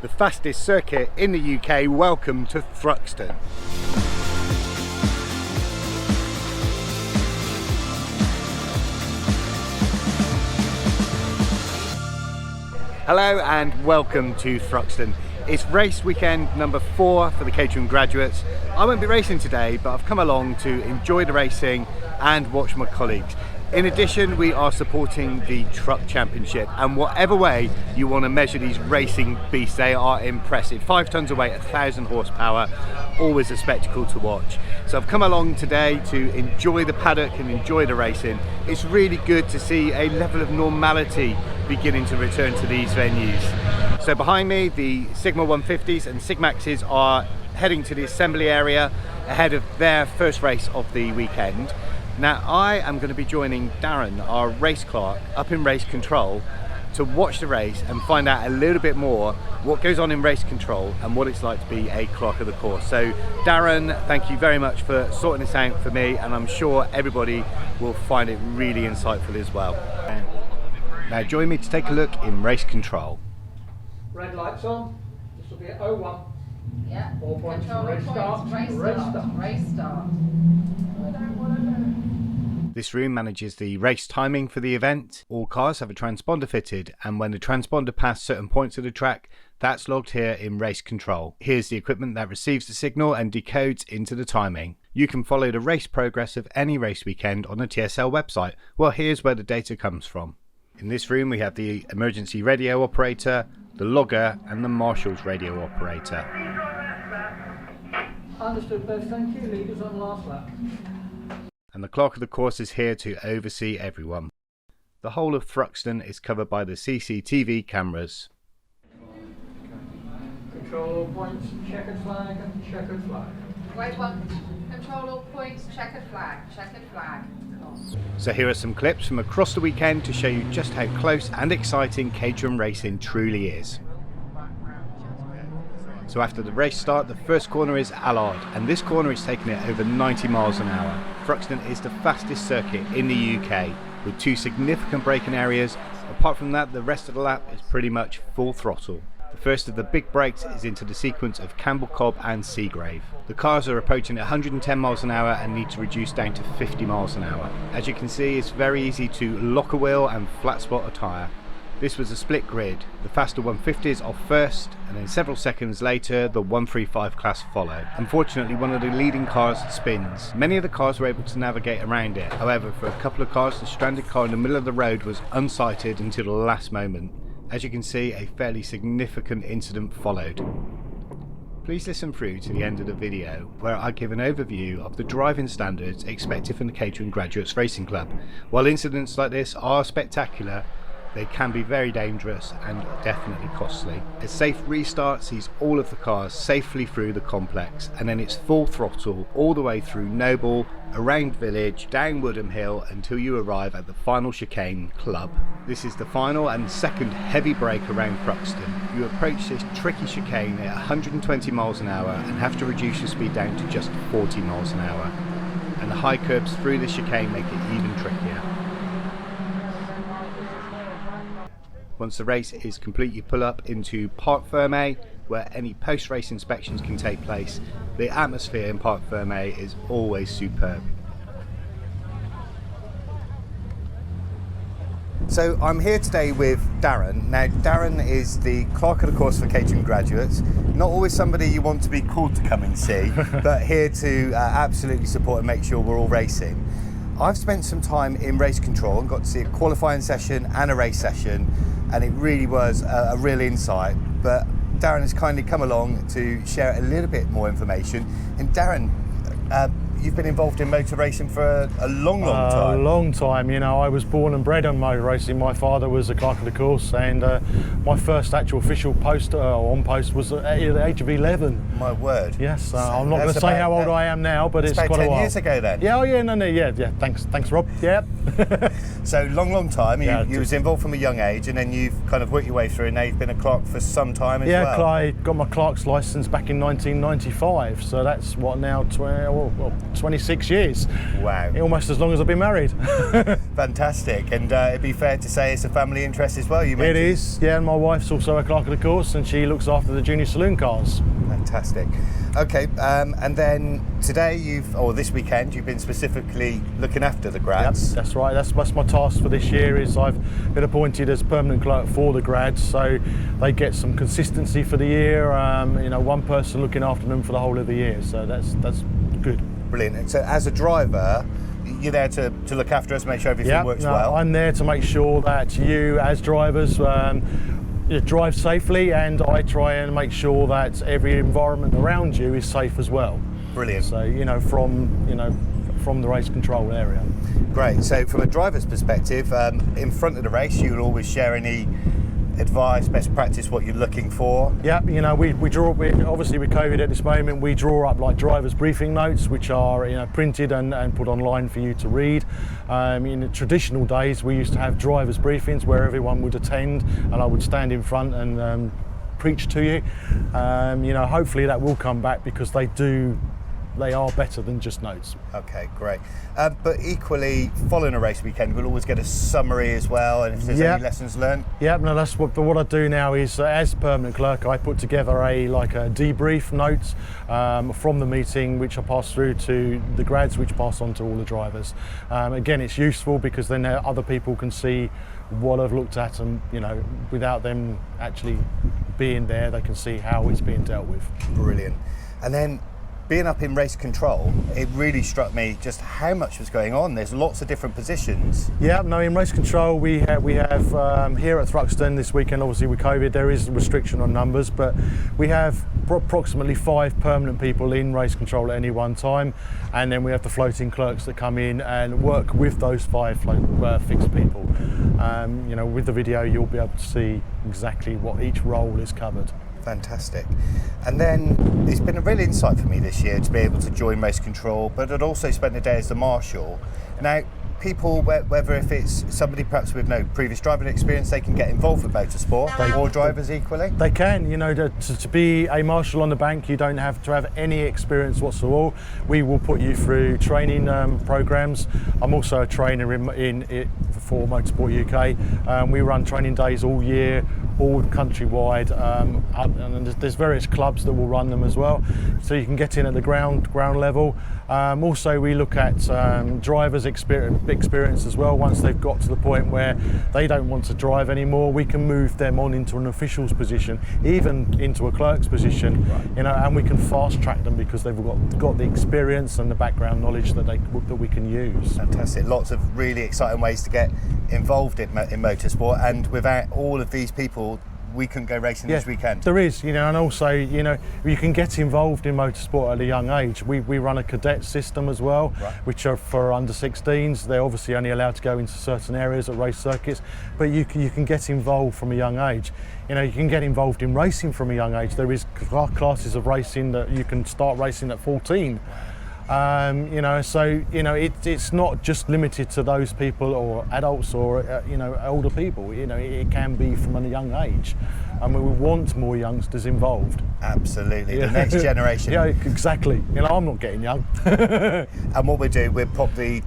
the fastest circuit in the UK. Welcome to Thruxton. Hello and welcome to Thruxton. It's race weekend number 4 for the catering graduates. I won't be racing today, but I've come along to enjoy the racing and watch my colleagues. In addition, we are supporting the Truck Championship, and whatever way you want to measure these racing beasts, they are impressive. 5 tons of weight, 1,000 horsepower, always a spectacle to watch. So I've come along today to enjoy the paddock and enjoy the racing. It's really good to see a level of normality beginning to return to these venues. So behind me, the Sigma 150s and Sigmaxes are heading to the assembly area ahead of their first race of the weekend. Now I am going to be joining Darren, our race clerk, up in race control to watch the race and find out a little bit more what goes on in race control and what it's like to be a clerk of the course. So Darren, thank you very much for sorting this out for me, and I'm sure everybody will find it really insightful as well. Now join me to take a look in race control. Red lights on. This will be at 01. Yeah. All points. Control Race start. Race start. This room manages the race timing for the event. All cars have a transponder fitted, and when the transponder passes certain points of the track, that's logged here in race control. Here's the equipment that receives the signal and decodes into the timing. You can follow the race progress of any race weekend on the TSL website. Well, here's where the data comes from. In this room we have the emergency radio operator, the logger and the marshal's radio operator. Understood, Beth. Thank you. Leaders on last lap. And the clerk of the course is here to oversee everyone. The whole of Thruxton is covered by the CCTV cameras. Control all points. Checkered flag. Checkered flag. Wait one. Control all points. Checkered flag. Checkered flag. So here are some clips from across the weekend to show you just how close and exciting Caterham racing truly is. So after the race start, the first corner is Allard, and this corner is taking it over 90 miles an hour. Thruxton is the fastest circuit in the UK, with 2 significant braking areas. Apart from that, the rest of the lap is pretty much full throttle. The first of the big breaks is into the sequence of Campbell Cobb and Seagrave. The cars are approaching 110 miles an hour and need to reduce down to 50 miles an hour. As you can see, it's very easy to lock a wheel and flat spot a tyre. This was a split grid. The faster 150s off first, and then several seconds later the 135 class follow. Unfortunately, one of the leading cars spins. Many of the cars were able to navigate around it. However, for a couple of cars, the stranded car in the middle of the road was unsighted until the last moment. As you can see, a fairly significant incident followed. Please listen through to the end of the video, where I give an overview of the driving standards expected from the Catering Graduates Racing Club. While incidents like this are spectacular, they can be very dangerous and definitely costly. A safe restart sees all of the cars safely through the complex, and then it's full throttle all the way through Noble, around Village, down Woodham Hill until you arrive at the final chicane Club. This is the final and second heavy break around Thruxton. You approach this tricky chicane at 120 miles an hour and have to reduce your speed down to just 40 miles an hour. And the high curbs through the chicane make it even trickier. Once the race is complete, you pull up into Parc Fermé, where any post-race inspections can take place. The atmosphere in Parc Fermé is always superb. So I'm here today with Darren. Now Darren is the clerk of the course for catering graduates. Not always somebody you want to be called to come and see, but here to absolutely support and make sure we're all racing. I've spent some time in race control and got to see a qualifying session and a race session, and it really was a real insight. But Darren has kindly come along to share a little bit more information. And Darren, you've been involved in motor racing for a long time. A long time, you know. I was born and bred on motor racing. My father was a clerk of the course, and my first actual official post on post was at the age of 11. My word. Yes, so I'm not going to say how old I am now, but it's about quite 10 a while. years ago then. Yeah, oh yeah, no, yeah. Thanks, Rob. Yeah. So long time. You was involved from a young age, and then you've kind of worked your way through, and now you've been a clerk for some time as well. Yeah, I got my clerk's license back in 1995, so that's what now 26 years. Wow. Almost as long as I've been married. Fantastic. And it'd be fair to say it's a family interest as well. You It mentioned. is, yeah, and my wife's also a clerk of the course and she looks after the junior saloon cars. Fantastic. Okay, and then today this weekend, you've been specifically looking after the Yep, grads. that's right. That's my task for this year. Is I've been appointed as permanent clerk for the grads, so they get some consistency for the year. One person looking after them for the whole of the year. So that's good. Brilliant. And so as a driver, you're there to look after us, make sure everything works well. I'm there to make sure that you, as drivers, you drive safely, and I try and make sure that every environment around you is safe as well. Brilliant. So from the race control area. Great. So from a driver's perspective, in front of the race, you'll always share any advice, best practice, what you're looking for. Yeah, we draw. Obviously with COVID at this moment, we draw up like drivers' briefing notes, which are printed and put online for you to read. In the traditional days, we used to have drivers' briefings where everyone would attend, and I would stand in front and preach to you. Hopefully that will come back because they are better than just notes. Okay, great. But equally, following a race weekend, we'll always get a summary as well, and if there's any lessons learned. Yeah, no, that's what I do now is, as permanent clerk, I put together a debrief notes from the meeting, which I pass through to the grads, which pass on to all the drivers. Again, it's useful because then other people can see what I've looked at, and without them actually being there, they can see how it's being dealt with. Brilliant. And then, being up in race control, it really struck me just how much was going on. There's lots of different positions. Yeah, no, in race control we have here at Thruxton this weekend, obviously with COVID there is a restriction on numbers, but we have approximately 5 permanent people in race control at any one time, and then we have the floating clerks that come in and work with those 5 fixed people. With the video you'll be able to see exactly what each role is covered. Fantastic. And then it's been a real insight for me this year to be able to join race control, but I'd also spent a day as the marshal. Now, people, whether if it's somebody perhaps with no previous driving experience, they can get involved with motorsport, or drivers equally? They can. To be a marshal on the bank, you don't have to have any experience whatsoever. We will put you through training programs. I'm also a trainer for Motorsport UK. We run training days all year, all countrywide, and there's various clubs that will run them as well, so you can get in at the ground level. Also, we look at drivers' experience as well. Once they've got to the point where they don't want to drive anymore, we can move them on into an official's position, even into a clerk's position, and we can fast track them because they've got the experience and the background knowledge that we can use. Fantastic. Lots of really exciting ways to get involved in motorsport, and without all of these people, we couldn't go racing this weekend. There is, and also, you can get involved in motorsport at a young age. We run a cadet system as well, which are for under 16s. They're obviously only allowed to go into certain areas at race circuits, but you can get involved from a young age. You can get involved in racing from a young age. There is classes of racing that you can start racing at 14. It's not just limited to those people or adults or older people. It can be from a young age, and we want more youngsters involved. Absolutely, the next generation. Yeah, exactly. I'm not getting young. And what we'll do, we'll pop the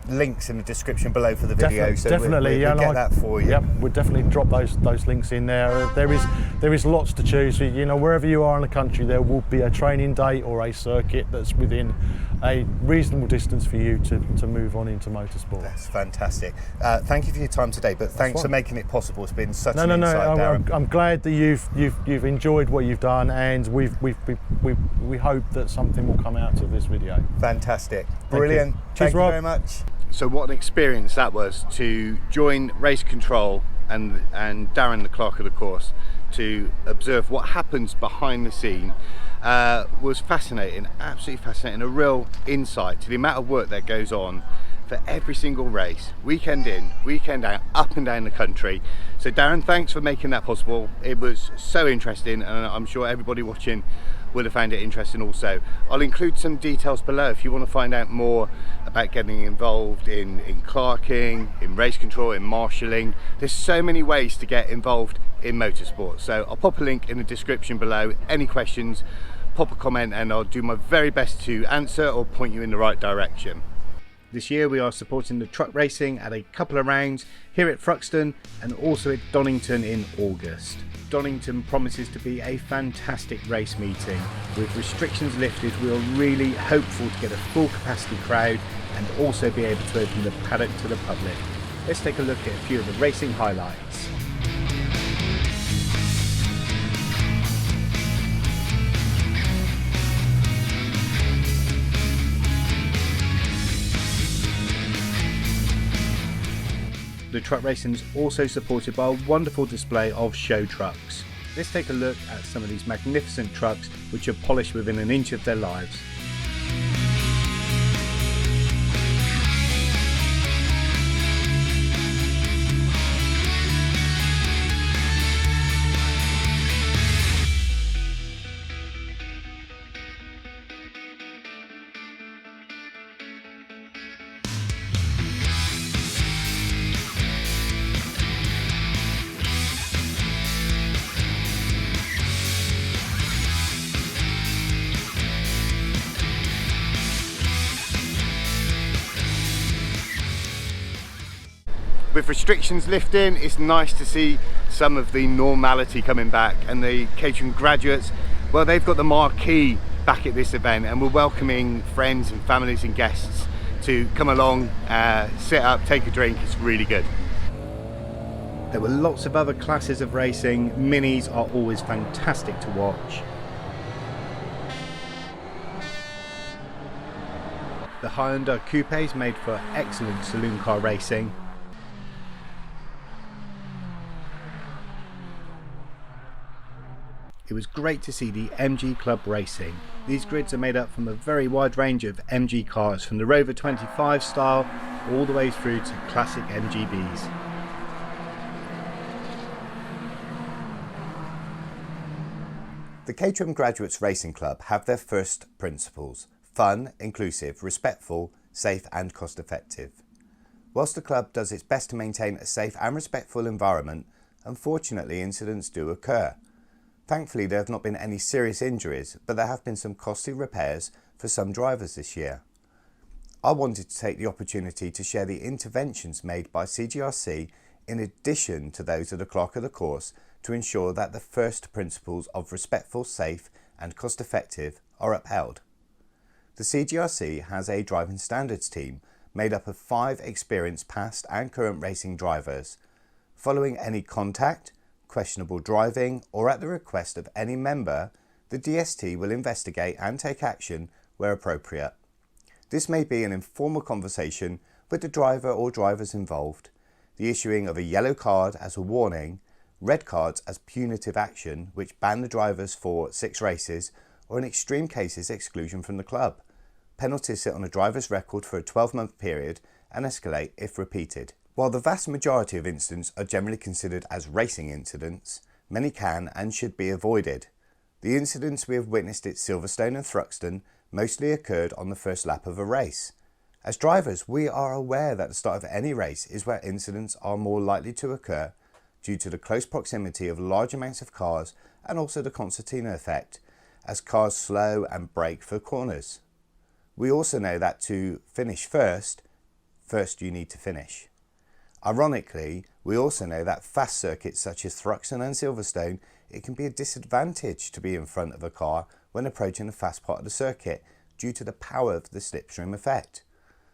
links in the descriction below for the video, so definitely, we'll get that for you. Yep, we'll definitely drop those links in there. There is lots to choose. Wherever you are in the country, there will be a training day or a circuit that's within a reasonable distance for you to move on into motorsport. That's fantastic. Thank you for your time today, but thanks for making it possible. It's been such an insight, Darren. I'm glad that you've enjoyed what you've done, and we hope that something will come out of this video. Fantastic, brilliant. Cheers, Thank you Rob. very much. So what an experience that was to join race control and Darren, the clerk of the course, to observe what happens behind the scene. Was fascinating, absolutely fascinating. A real insight to the amount of work that goes on for every single race, weekend in, weekend out, up and down the country. So Darren, thanks for making that possible. It was so interesting, and I'm sure everybody watching would have found it interesting also. I'll include some details below if you want to find out more about getting involved in clerking, in race control, in marshalling. There's so many ways to get involved in motorsport. So I'll pop a link in the description below. Any questions, pop a comment and I'll do my very best to answer or point you in the right direction. This year we are supporting the truck racing at a couple of rounds here at Thruxton and also at Donington in August. Donington promises to be a fantastic race meeting. With restrictions lifted, we are really hopeful to get a full capacity crowd and also be able to open the paddock to the public. Let's take a look at a few of the racing highlights. The truck racing is also supported by a wonderful display of show trucks. Let's take a look at some of these magnificent trucks which are polished within an inch of their lives. With restrictions lifting, it's nice to see some of the normality coming back, and the catering graduates, well, they've got the marquee back at this event and we're welcoming friends and families and guests to come along, sit up, take a drink. It's really good. There were lots of other classes of racing. Minis are always fantastic to watch. The Hyundai Coupes made for excellent saloon car racing. It was great to see the MG Club racing. These grids are made up from a very wide range of MG cars, from the Rover 25 style all the way through to classic MGBs. The Caterham Graduates Racing Club have their first principles: fun, inclusive, respectful, safe and cost effective. Whilst the club does its best to maintain a safe and respectful environment, unfortunately incidents do occur. Thankfully there have not been any serious injuries, but there have been some costly repairs for some drivers this year. I wanted to take the opportunity to share the interventions made by CGRC in addition to those of the Clerk of the course to ensure that the first principles of respectful, safe and cost effective are upheld. The CGRC has a driving standards team made up of 5 experienced past and current racing drivers. Following any contact, questionable driving or at the request of any member, the DST will investigate and take action where appropriate. This may be an informal conversation with the driver or drivers involved, the issuing of a yellow card as a warning, red cards as punitive action which ban the drivers for 6 races, or in extreme cases exclusion from the club. Penalties sit on a driver's record for a 12-month period and escalate if repeated. While the vast majority of incidents are generally considered as racing incidents, many can and should be avoided. The incidents we have witnessed at Silverstone and Thruxton mostly occurred on the first lap of a race. As drivers, we are aware that the start of any race is where incidents are more likely to occur due to the close proximity of large amounts of cars and also the concertina effect, as cars slow and brake for corners. We also know that to finish first you need to finish. Ironically, we also know that fast circuits such as Thruxton and Silverstone, it can be a disadvantage to be in front of a car when approaching the fast part of the circuit due to the power of the slipstream effect.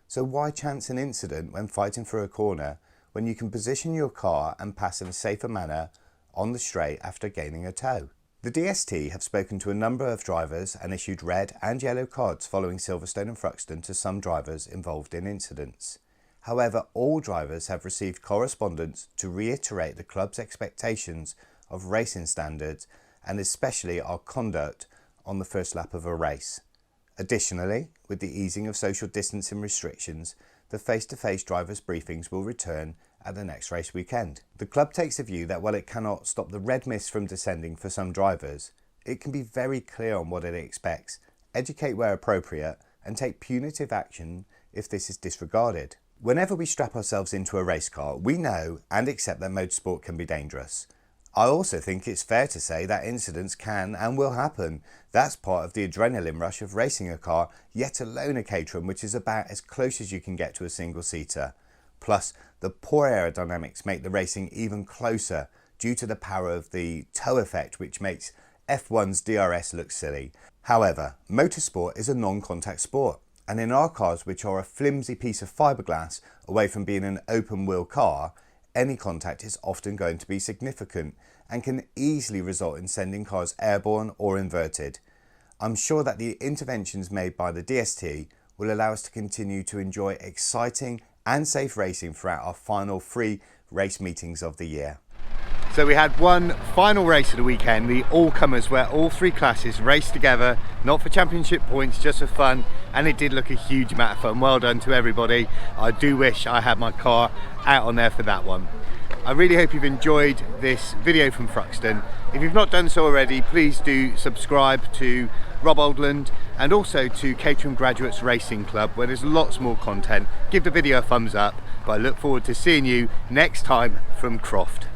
So why chance an incident when fighting for a corner when you can position your car and pass in a safer manner on the straight after gaining a toe? The DST have spoken to a number of drivers and issued red and yellow cards following Silverstone and Thruxton to some drivers involved in incidents. However, all drivers have received correspondence to reiterate the club's expectations of racing standards and especially our conduct on the first lap of a race. Additionally, with the easing of social distancing restrictions, the face-to-face drivers' briefings will return at the next race weekend. The club takes the view that while it cannot stop the red mist from descending for some drivers, it can be very clear on what it expects, educate where appropriate, and take punitive action if this is disregarded. Whenever we strap ourselves into a race car, we know and accept that motorsport can be dangerous. I also think it's fair to say that incidents can and will happen. That's part of the adrenaline rush of racing a car, yet alone a Caterham, which is about as close as you can get to a single-seater. Plus, the poor aerodynamics make the racing even closer due to the power of the tow effect, which makes F1's DRS look silly. However, motorsport is a non-contact sport, and in our cars, which are a flimsy piece of fiberglass away from being an open-wheel car, any contact is often going to be significant and can easily result in sending cars airborne or inverted. I'm sure that the interventions made by the DST will allow us to continue to enjoy exciting and safe racing throughout our final 3 race meetings of the year. So we had one final race of the weekend, the all-comers, where all 3 classes raced together, not for championship points, just for fun, and it did look a huge amount of fun. Well done to everybody. I do wish I had my car out on there for that one. I really hope you've enjoyed this video from Thruxton. If you've not done so already, please do subscribe to Rob Oldland and also to Caterham Graduates Racing Club, where there's lots more content. Give the video a thumbs up, but I look forward to seeing you next time from Croft.